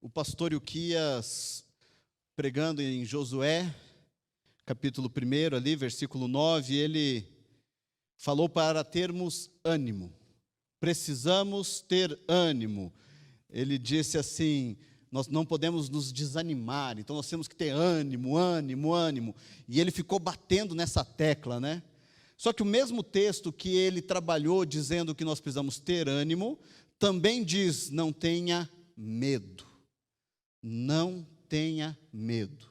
O pastor Ilquias, pregando em Josué, capítulo 1, ali, versículo 9, ele falou para termos ânimo. Precisamos ter ânimo. Ele disse assim: nós não podemos nos desanimar, então nós temos que ter ânimo, ânimo, ânimo. E ele ficou batendo nessa tecla, né? Só que o mesmo texto que ele trabalhou dizendo que nós precisamos ter ânimo, também diz: não tenha medo. Não tenha medo.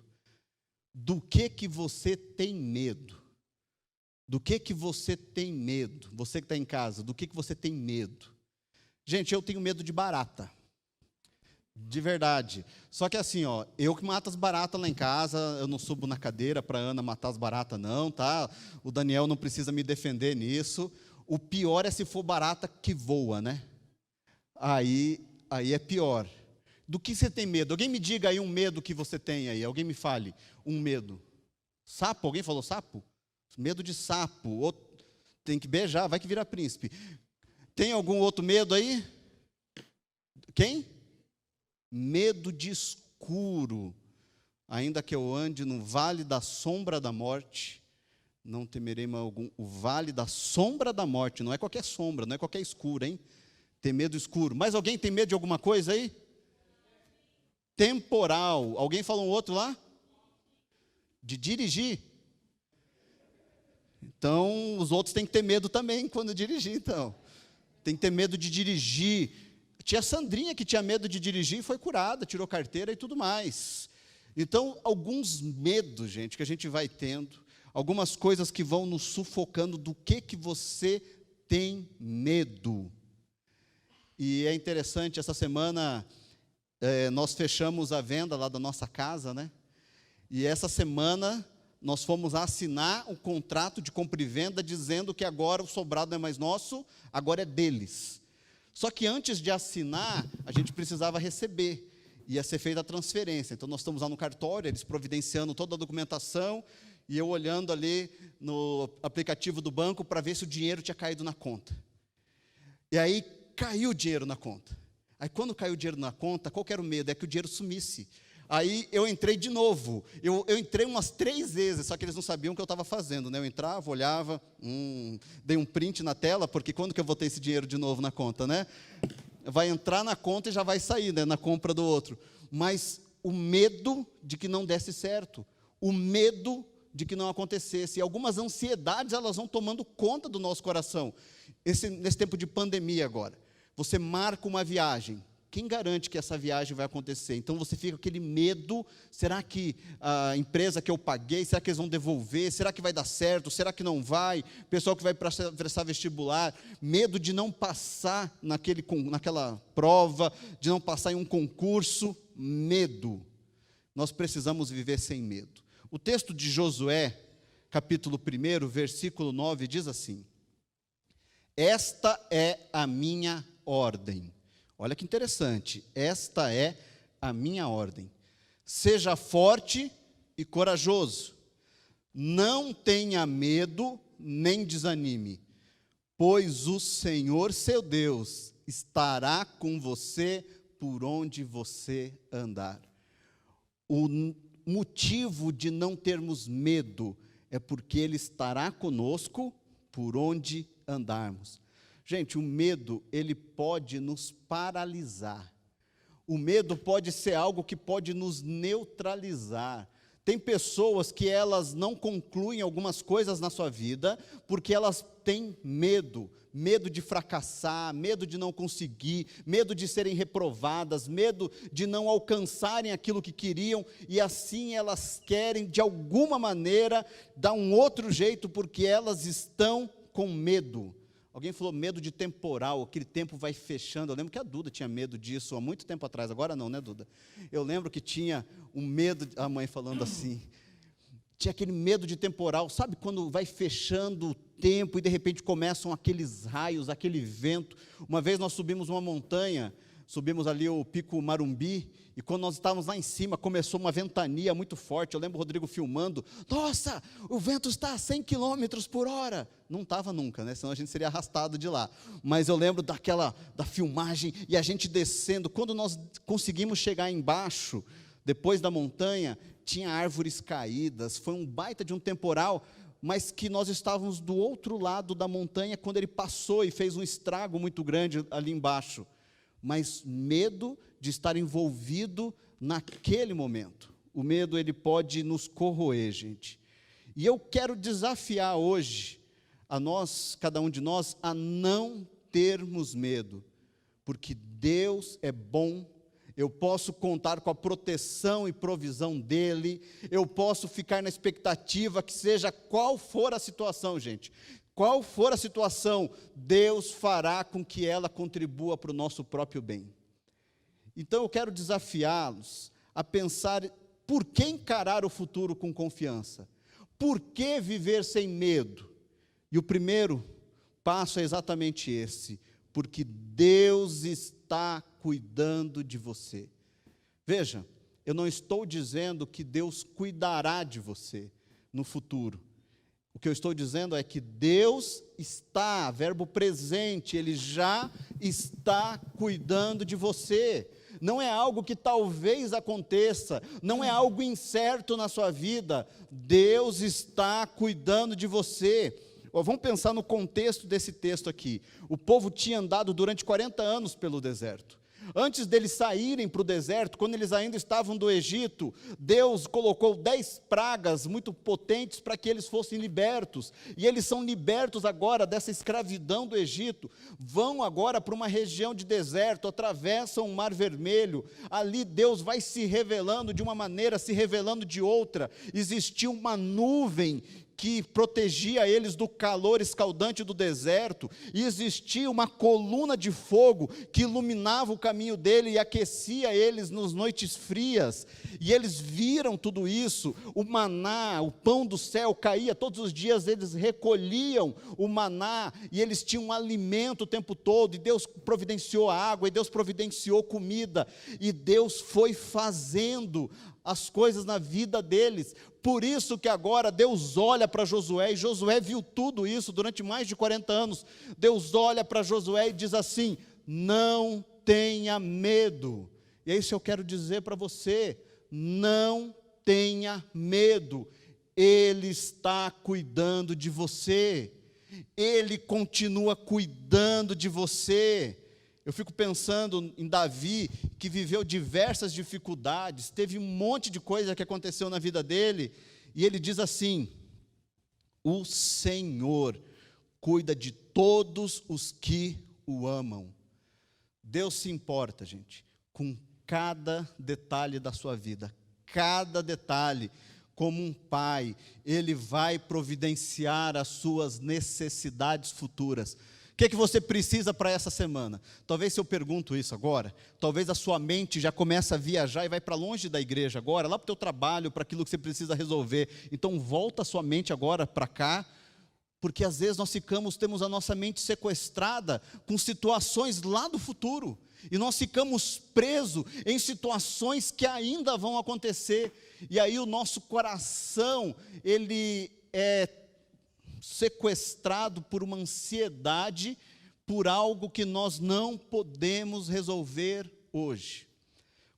Do que você tem medo? Do que você tem medo? Você que está em casa, do que você tem medo? Gente, eu tenho medo de barata. De verdade. Só que assim, ó, eu que mato as baratas lá em casa, eu não subo na cadeira para a Ana matar as baratas não, tá? O Daniel não precisa me defender nisso. O pior é se for barata que voa, né? Aí é pior. Do que você tem medo? Alguém me diga aí um medo que você tem aí. Alguém me fale um medo. Sapo? Alguém falou sapo? Medo de sapo. Tem que beijar, vai que vira príncipe. Tem algum outro medo aí? Quem? Medo de escuro. Ainda que eu ande no vale da sombra da morte, não temerei mal algum. O vale da sombra da morte, não é qualquer sombra, não é qualquer escuro, hein? Tem medo escuro. Mas alguém tem medo de alguma coisa aí? Temporal. Alguém falou um outro lá? De dirigir. Então, os outros têm que ter medo também quando dirigir, então. Tem que ter medo de dirigir. Tia Sandrinha, que tinha medo de dirigir, foi curada, tirou carteira e tudo mais. Então, alguns medos, gente, que a gente vai tendo, algumas coisas que vão nos sufocando, do que você tem medo. E é interessante, essa semana nós fechamos a venda lá da nossa casa, né? E essa semana nós fomos assinar um contrato de compra e venda dizendo que agora o sobrado não é mais nosso, agora é deles. Só que antes de assinar, a gente precisava receber, ia ser feita a transferência. Então nós estamos lá no cartório, eles providenciando toda a documentação, e eu olhando ali no aplicativo do banco para ver se o dinheiro tinha caído na conta. E aí caiu o dinheiro na conta. Aí quando caiu o dinheiro na conta, qual que era o medo? É que o dinheiro sumisse. Aí eu entrei de novo, eu entrei umas 3 vezes, só que eles não sabiam o que eu estava fazendo, né? Eu entrava, olhava, dei um print na tela, porque quando que eu vou ter esse dinheiro de novo na conta, né? Vai entrar na conta e já vai sair, né? Na compra do outro. Mas o medo de que não desse certo, o medo de que não acontecesse, e algumas ansiedades, elas vão tomando conta do nosso coração, nesse tempo de pandemia agora. Você marca uma viagem, quem garante que essa viagem vai acontecer? Então você fica com aquele medo: será que a empresa que eu paguei, será que eles vão devolver? Será que vai dar certo? Será que não vai? Pessoal que vai prestar vestibular, medo de não passar naquela prova, de não passar em um concurso, medo. Nós precisamos viver sem medo. O texto de Josué, capítulo 1, versículo 9, diz assim: esta é a minha ordem. Olha que interessante, esta é a minha ordem. Seja forte e corajoso, não tenha medo nem desanime, pois o Senhor, seu Deus, estará com você por onde você andar. O motivo de não termos medo é porque Ele estará conosco por onde andarmos. Gente, o medo, ele pode nos paralisar. O medo pode ser algo que pode nos neutralizar. Tem pessoas que elas não concluem algumas coisas na sua vida porque elas têm medo. Medo de fracassar, medo de não conseguir, medo de serem reprovadas, medo de não alcançarem aquilo que queriam, e assim elas querem, de alguma maneira, dar um outro jeito porque elas estão com medo. Alguém falou medo de temporal, aquele tempo vai fechando. Eu lembro que a Duda tinha medo disso há muito tempo atrás, agora não, né, Duda? Eu lembro que tinha um medo, a mãe falando assim, tinha aquele medo de temporal, sabe quando vai fechando o tempo e de repente começam aqueles raios, aquele vento. Uma vez nós subimos uma montanha subimos ali o Pico Marumbi, e quando nós estávamos lá em cima, começou uma ventania muito forte. Eu lembro o Rodrigo filmando, nossa, o vento está a 100 quilômetros por hora. Não estava nunca, né? Senão a gente seria arrastado de lá. Mas eu lembro da filmagem, e a gente descendo. Quando nós conseguimos chegar embaixo, depois da montanha, tinha árvores caídas, foi um baita de um temporal, mas que nós estávamos do outro lado da montanha, quando ele passou e fez um estrago muito grande ali embaixo. Mas medo de estar envolvido naquele momento. O medo, ele pode nos corroer, gente. E eu quero desafiar hoje a nós, cada um de nós, a não termos medo, porque Deus é bom. Eu posso contar com a proteção e provisão dEle, eu posso ficar na expectativa que seja qual for a situação, gente. Qual for a situação, Deus fará com que ela contribua para o nosso próprio bem. Então eu quero desafiá-los a pensar, por que encarar o futuro com confiança? Por que viver sem medo? E o primeiro passo é exatamente esse, porque Deus está cuidando de você. Veja, eu não estou dizendo que Deus cuidará de você no futuro. O que eu estou dizendo é que Deus está, verbo presente, Ele já está cuidando de você. Não é algo que talvez aconteça, não é algo incerto na sua vida. Deus está cuidando de você. Vamos pensar no contexto desse texto aqui. O povo tinha andado durante 40 anos pelo deserto. Antes deles saírem para o deserto, quando eles ainda estavam do Egito, Deus colocou 10 pragas muito potentes para que eles fossem libertos. E eles são libertos agora dessa escravidão do Egito, vão agora para uma região de deserto, atravessam o Mar Vermelho. Ali Deus vai se revelando de uma maneira, se revelando de outra. Existia uma nuvem que protegia eles do calor escaldante do deserto, e existia uma coluna de fogo que iluminava o caminho dele e aquecia eles nas noites frias, e eles viram tudo isso. O maná, o pão do céu caía todos os dias, eles recolhiam o maná, e eles tinham um alimento o tempo todo, e Deus providenciou água, e Deus providenciou comida, e Deus foi fazendo as coisas na vida deles. Por isso que agora Deus olha para Josué, e Josué viu tudo isso durante mais de 40 anos. Deus olha para Josué e diz assim: não tenha medo. E é isso que eu quero dizer para você: não tenha medo. Ele está cuidando de você, Ele continua cuidando de você. Eu fico pensando em Davi, que viveu diversas dificuldades, teve um monte de coisa que aconteceu na vida dele, e ele diz assim: o Senhor cuida de todos os que o amam. Deus se importa, gente, com cada detalhe da sua vida, cada detalhe. Como um pai, Ele vai providenciar as suas necessidades futuras. O que você precisa para essa semana? Talvez se eu pergunto isso agora, talvez a sua mente já comece a viajar e vai para longe da igreja agora, lá para o teu trabalho, para aquilo que você precisa resolver. Então volta a sua mente agora para cá, porque às vezes nós temos a nossa mente sequestrada com situações lá do futuro, e nós ficamos presos em situações que ainda vão acontecer, e aí o nosso coração, ele é sequestrado por uma ansiedade, por algo que nós não podemos resolver hoje.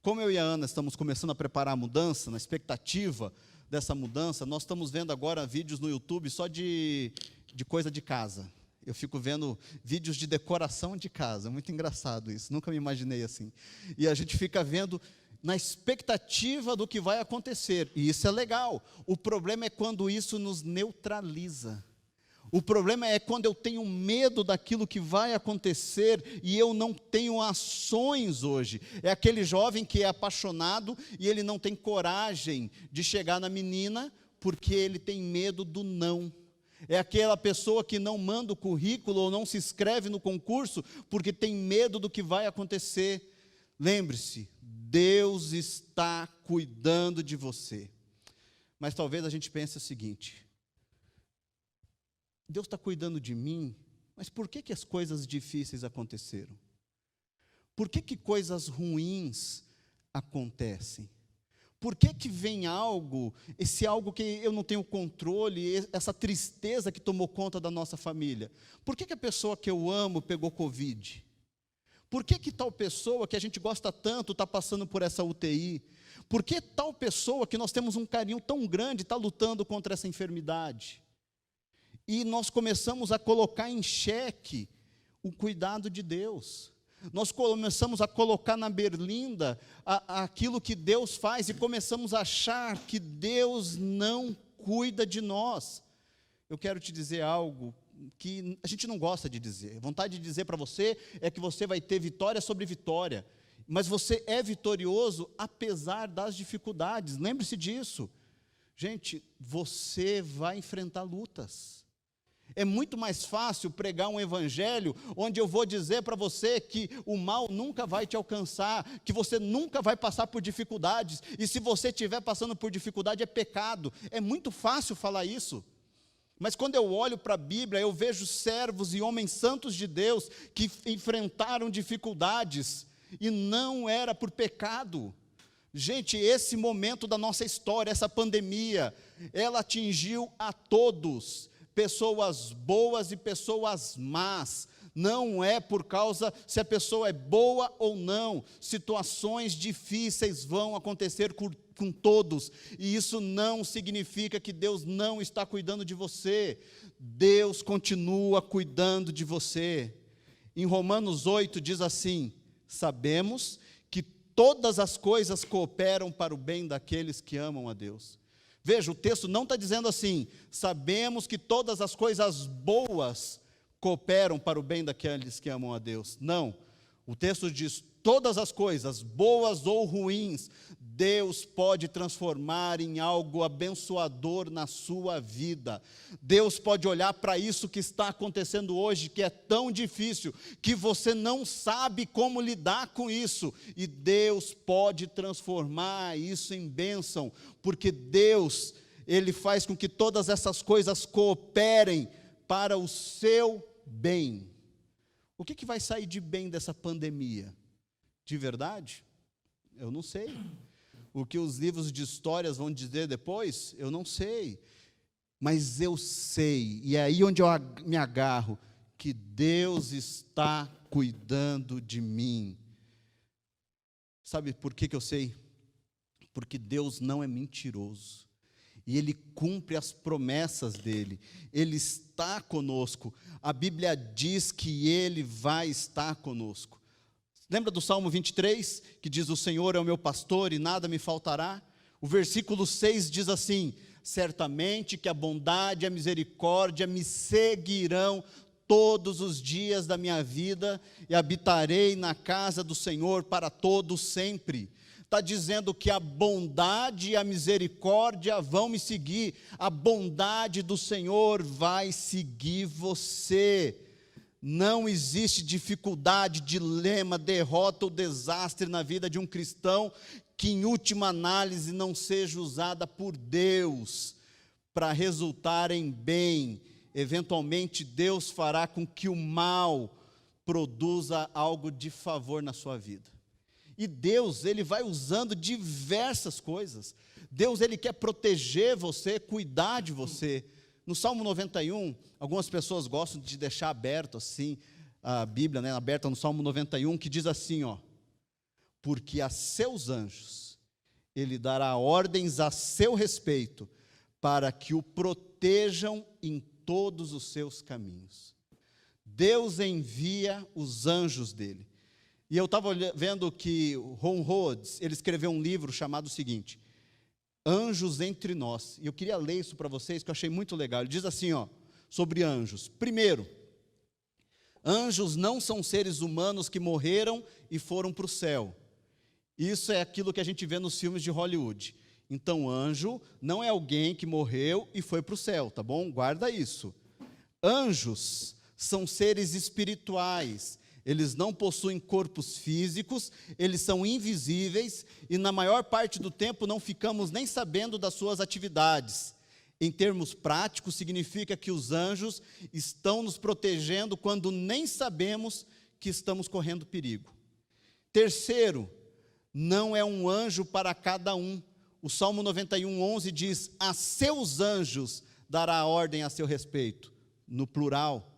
Como eu e a Ana estamos começando a preparar a mudança, na expectativa dessa mudança, nós estamos vendo agora vídeos no YouTube só de coisa de casa. Eu fico vendo vídeos de decoração de casa, muito engraçado isso, nunca me imaginei assim. E a gente fica vendo na expectativa do que vai acontecer, e isso é legal. O problema é quando isso nos neutraliza. O problema é quando eu tenho medo daquilo que vai acontecer e eu não tenho ações hoje. É aquele jovem que é apaixonado e ele não tem coragem de chegar na menina porque ele tem medo do não. É aquela pessoa que não manda o currículo ou não se inscreve no concurso porque tem medo do que vai acontecer. Lembre-se, Deus está cuidando de você. Mas talvez a gente pense o seguinte: Deus está cuidando de mim, mas por que as coisas difíceis aconteceram? Por que coisas ruins acontecem? Por que vem algo, esse algo que eu não tenho controle, essa tristeza que tomou conta da nossa família? Por que a pessoa que eu amo pegou Covid? Por que tal pessoa que a gente gosta tanto está passando por essa UTI? Por que tal pessoa que nós temos um carinho tão grande está lutando contra essa enfermidade? E nós começamos a colocar em xeque o cuidado de Deus. Nós começamos a colocar na berlinda aquilo que Deus faz e começamos a achar que Deus não cuida de nós. Eu quero te dizer algo que a gente não gosta de dizer. A vontade de dizer para você é que você vai ter vitória sobre vitória, mas você é vitorioso apesar das dificuldades. Lembre-se disso. Gente, você vai enfrentar lutas. É muito mais fácil pregar um evangelho onde eu vou dizer para você que o mal nunca vai te alcançar, que você nunca vai passar por dificuldades, e se você estiver passando por dificuldade é pecado. É muito fácil falar isso. Mas quando eu olho para a Bíblia, eu vejo servos e homens santos de Deus que enfrentaram dificuldades, e não era por pecado. Gente, esse momento da nossa história, essa pandemia, ela atingiu a todos, pessoas boas e pessoas más. Não é por causa se a pessoa é boa ou não. Situações difíceis vão acontecer com todos, e isso não significa que Deus não está cuidando de você. Deus continua cuidando de você. Em Romanos 8 diz assim: sabemos que todas as coisas cooperam para o bem daqueles que amam a Deus. Veja, o texto não está dizendo assim: sabemos que todas as coisas boas cooperam para o bem daqueles que amam a Deus. Não, o texto diz: todas as coisas, boas ou ruins, Deus pode transformar em algo abençoador na sua vida. Deus pode olhar para isso que está acontecendo hoje, que é tão difícil, que você não sabe como lidar com isso, e Deus pode transformar isso em bênção, porque Deus, Ele faz com que todas essas coisas cooperem para o seu bem. O que vai sair de bem dessa pandemia? De verdade? Eu não sei. O que os livros de histórias vão dizer depois? Eu não sei. Mas eu sei, e é aí onde eu me agarro, que Deus está cuidando de mim. Sabe por que eu sei? Porque Deus não é mentiroso. E Ele cumpre as promessas dEle. Ele está conosco. A Bíblia diz que Ele vai estar conosco. Lembra do Salmo 23, que diz: o Senhor é o meu pastor e nada me faltará? O versículo 6 diz assim: certamente que a bondade e a misericórdia me seguirão todos os dias da minha vida, e habitarei na casa do Senhor para todo sempre. Está dizendo que a bondade e a misericórdia vão me seguir, a bondade do Senhor vai seguir você. Não existe dificuldade, dilema, derrota ou desastre na vida de um cristão que, em última análise, não seja usada por Deus para resultar em bem. Eventualmente, Deus fará com que o mal produza algo de favor na sua vida. E Deus, Ele vai usando diversas coisas. Deus, Ele quer proteger você, cuidar de você. No Salmo 91, algumas pessoas gostam de deixar aberto assim, a Bíblia, né, aberta no Salmo 91, que diz assim, ó: porque a seus anjos Ele dará ordens a seu respeito, para que o protejam em todos os seus caminhos. Deus envia os anjos dEle. E eu estava vendo que Ron Rhodes, ele escreveu um livro chamado o seguinte: Anjos entre nós. E eu queria ler isso para vocês, que eu achei muito legal. Ele diz assim, ó, sobre anjos: primeiro, anjos não são seres humanos que morreram e foram para o céu. Isso é aquilo que a gente vê nos filmes de Hollywood. Então, anjo não é alguém que morreu e foi para o céu, tá bom? Guarda isso. Anjos são seres espirituais. Eles não possuem corpos físicos, eles são invisíveis e na maior parte do tempo não ficamos nem sabendo das suas atividades. Em termos práticos, significa que os anjos estão nos protegendo quando nem sabemos que estamos correndo perigo. Terceiro, não é um anjo para cada um. O Salmo 91:11 diz: a seus anjos dará ordem a seu respeito, no plural.